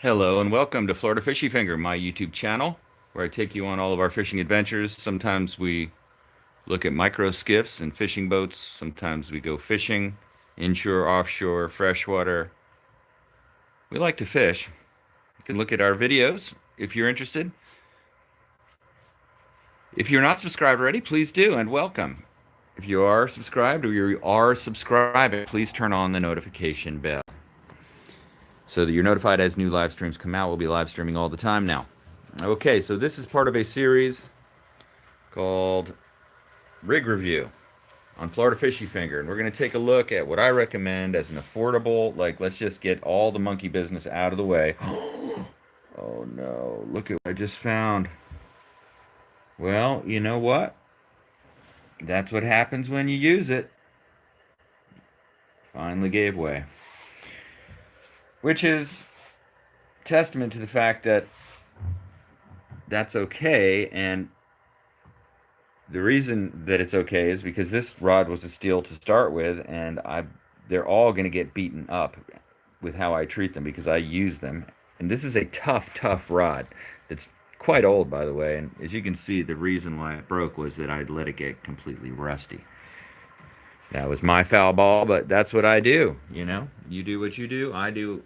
Hello and welcome to Florida Fishy Finger, my YouTube channel, where I take you on all of our fishing adventures. Sometimes we look at micro skiffs and fishing boats. Sometimes we go fishing, inshore, offshore, freshwater. We like to fish. You can look at our videos if you're interested. If you're not subscribed already, please do and welcome. If you are subscribed or you are subscribing, please turn on the notification bell so that you're notified as new live streams come out. We'll be live streaming all the time now. Okay, so this is part of a series called Rig Review on Florida Fishy Finger. And we're going to take a look at what I recommend as an affordable, like, let's just get all the monkey business out of the way. Oh no, look at what I just found. Well, you know what? That's what happens when you use it. Finally gave way. Which is testament to the fact that that's okay. And the reason that it's okay is because this rod was a steel to start with, and they're all going to get beaten up with how I treat them because I use them. And this is a tough rod that's quite old, by the way. And as you can see, the reason why it broke was that I'd let it get completely rusty. That was my foul ball, but that's what I do. You know, you do what you do, I do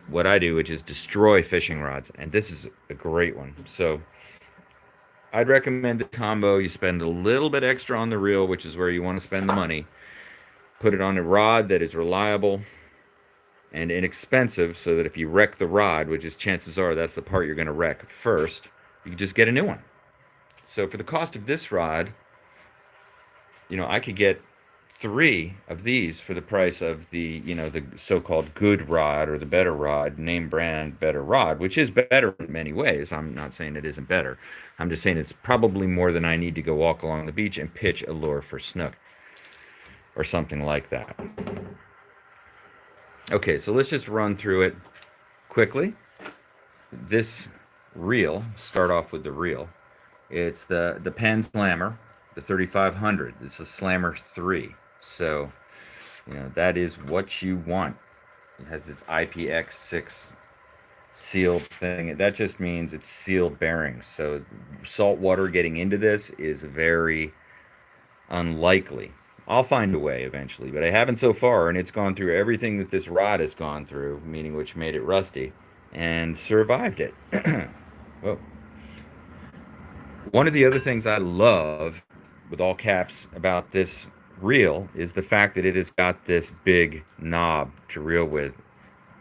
what I do, which is destroy fishing rods. And this is a great one. So I'd recommend the combo. You spend a little bit extra on the reel, which is where you want to spend the money. Put it on a rod that is reliable and inexpensive so that if you wreck the rod, which is chances are that's the part you're going to wreck first, you can just get a new one. So for the cost of this rod, I could get three of these for the price of the so-called good rod or the better rod, name brand better rod, which is better in many ways. I'm not saying it isn't better. I'm just saying it's probably more than I need to go walk along the beach and pitch a lure for snook or something like that. Okay, so let's just run through it quickly. This reel, start off with the reel. It's the Penn Slammer, the 3500. It's a Slammer 3. So, that is what you want. It has this IPX6 sealed thing. That just means it's sealed bearings. So, salt water getting into this is very unlikely. I'll find a way eventually, but I haven't so far, and it's gone through everything that this rod has gone through, meaning which made it rusty, and survived it. Whoa. One of the other things I love, with all caps, about this reel is the fact that it has got this big knob to reel with,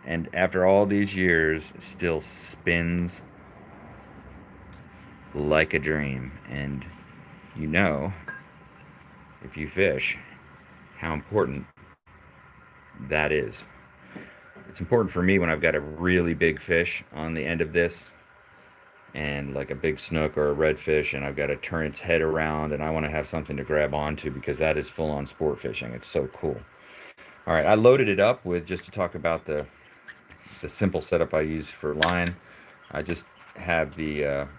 and after all these years, still spins like a dream. And you know, if you fish, how important that is. It's important for me when I've got a really big fish on the end of this, and like a big snook or a redfish, and I've got to turn its head around, and I want to have something to grab onto because that is full on sport fishing. It's so cool. All right, I loaded it up with, just to talk about the simple setup I use for line. I just have the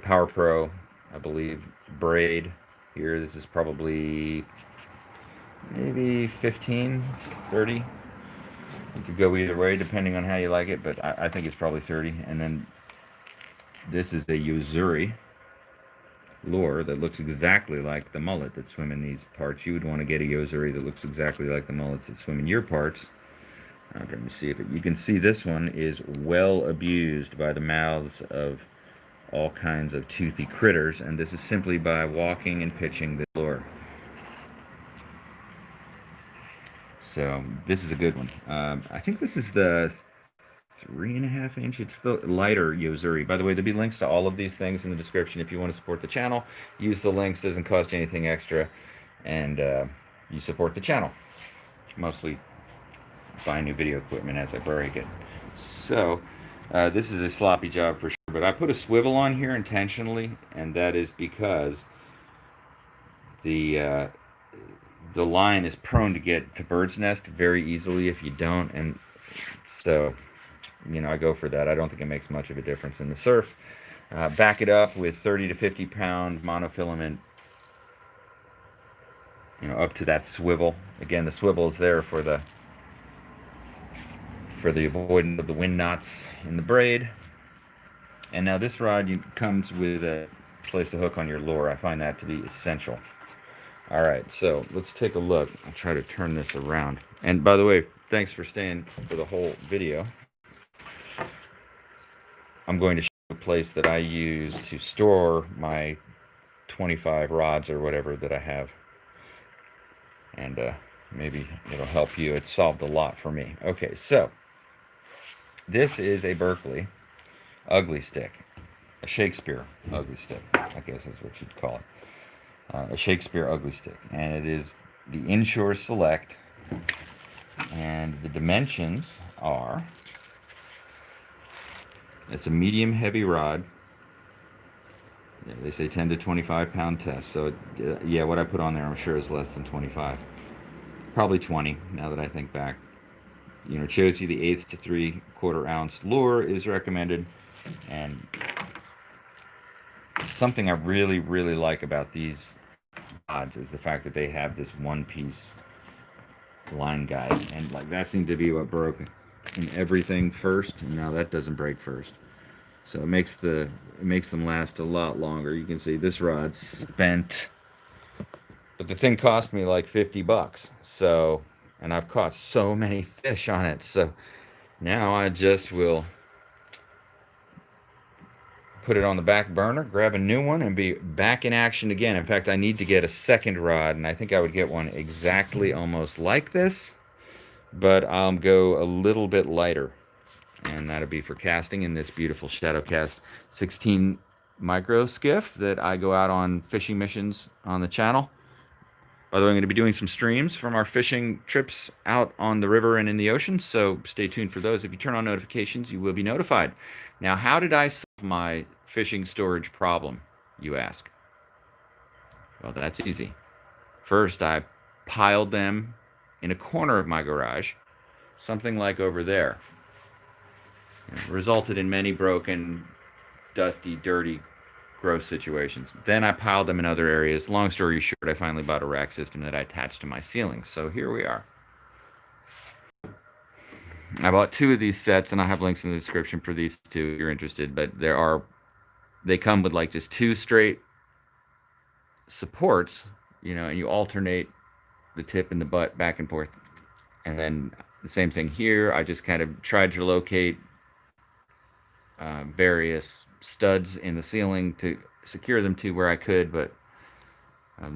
Power Pro, I believe, braid here. This is probably maybe 15, 30. You could go either way depending on how you like it, but I think it's probably 30. And then this is a Yozuri lure that looks exactly like the mullet that swim in these parts. You would want to get a Yozuri that looks exactly like the mullets that swim in your parts. Let me see if you can see this one is well abused by the mouths of all kinds of toothy critters, and this is simply by walking and pitching the lure. So this is a good one. I think this is the 3.5 inch. It's the lighter Yozuri. By the way, there'll be links to all of these things in the description if you want to support the channel. Use the links, doesn't cost you anything extra, and you support the channel. Mostly buy new video equipment as I break it. So this is a sloppy job for sure, but I put a swivel on here intentionally, and that is because the line is prone to get to bird's nest very easily if you don't, and so I go for that. I don't think it makes much of a difference in the surf. Back it up with 30 to 50 pound monofilament, up to that swivel. Again, the swivel is there for for the avoidance of the wind knots in the braid. And now this rod comes with a place to hook on your lure. I find that to be essential. All right, so let's take a look. I'll try to turn this around. And by the way, thanks for staying for the whole video. I'm going to show a place that I use to store my 25 rods or whatever that I have. And maybe it'll help you. It solved a lot for me. Okay, so this is a Berkeley ugly stick. A Shakespeare ugly stick, I guess is what you'd call it. A Shakespeare ugly stick. And it is the Inshore Select. And the dimensions are, it's a medium heavy rod. Yeah, they say 10 to 25 pound test. So, yeah, what I put on there I'm sure is less than 25. Probably 20 now that I think back. You know, it shows you the 1/8 to 3/4 ounce lure is recommended. And something I really, really like about these rods is the fact that they have this one-piece line guide, and like that seemed to be what broke in everything first, and now that doesn't break first. So it makes them last a lot longer. You can see this rod's spent, but the thing cost me like $50. So, and I've caught so many fish on it. So now I just will put it on the back burner, grab a new one, and be back in action again. In fact, I need to get a second rod, and I think I would get one exactly almost like this, but I'll go a little bit lighter, and that'll be for casting in this beautiful Shadowcast 16 micro skiff that I go out on fishing missions on the channel. By the way, I'm going to be doing some streams from our fishing trips out on the river and in the ocean, so stay tuned for those. If you turn on notifications, you will be notified. Now, how did I solve my fishing storage problem, you ask? Well, that's easy. First, I piled them in a corner of my garage, something like over there. It resulted in many broken, dusty, dirty, gross situations. Then I piled them in other areas. Long story short, I finally bought a rack system that I attached to my ceiling. So here we are. I bought 2 of these sets, and I have links in the description for these 2 if you're interested. But they come with like just 2 straight supports, you know, and you alternate the tip and the butt back and forth. And then the same thing here. I just kind of tried to locate various studs in the ceiling to secure them to where I could, but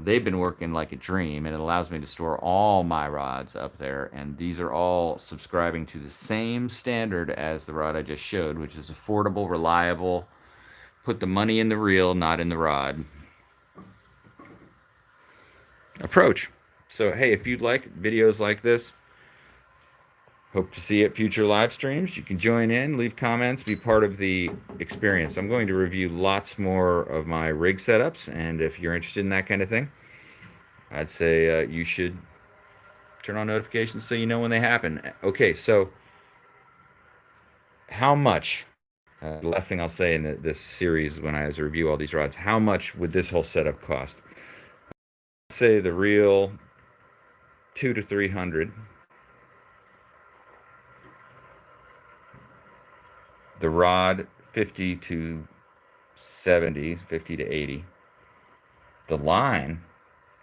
they've been working like a dream, and it allows me to store all my rods up there, and these are all subscribing to the same standard as the rod I just showed, which is affordable, reliable, put the money in the reel, not in the rod approach. So hey, if you'd like videos like this, hope to see you at future live streams. You can join in, leave comments, be part of the experience. I'm going to review lots more of my rig setups, and if you're interested in that kind of thing, I'd say you should turn on notifications so you know when they happen. Okay, so how much, the last thing I'll say in this series when I review all these rods, how much would this whole setup cost? I'd say the reel, $200 to $300. The rod, 50 to 70, 50 to 80. The line,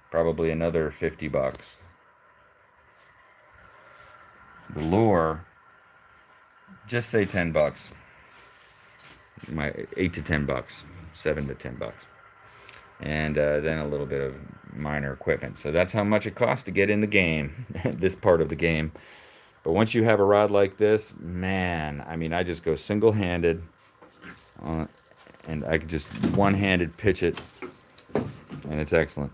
probably another $50. The lure, just say $10. My 8 to $10, 7 to $10. And then a little bit of minor equipment. So that's how much it costs to get in the game, this part of the game. But once you have a rod like this, man, I mean, I just go single-handed, and I can just one-handed pitch it, and it's excellent.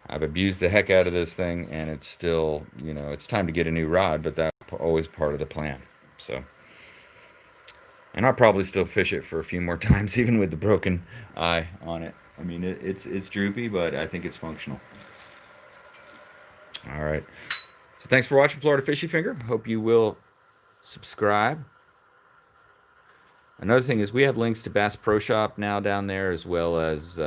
I've abused the heck out of this thing, and it's still, you know, it's time to get a new rod, but that's always part of the plan. So, and I'll probably still fish it for a few more times, even with the broken eye on it. I mean, it's droopy, but I think it's functional. All right. So thanks for watching Florida Fishy Finger. Hope you will subscribe. Another thing is we have links to Bass Pro Shop now down there, as well as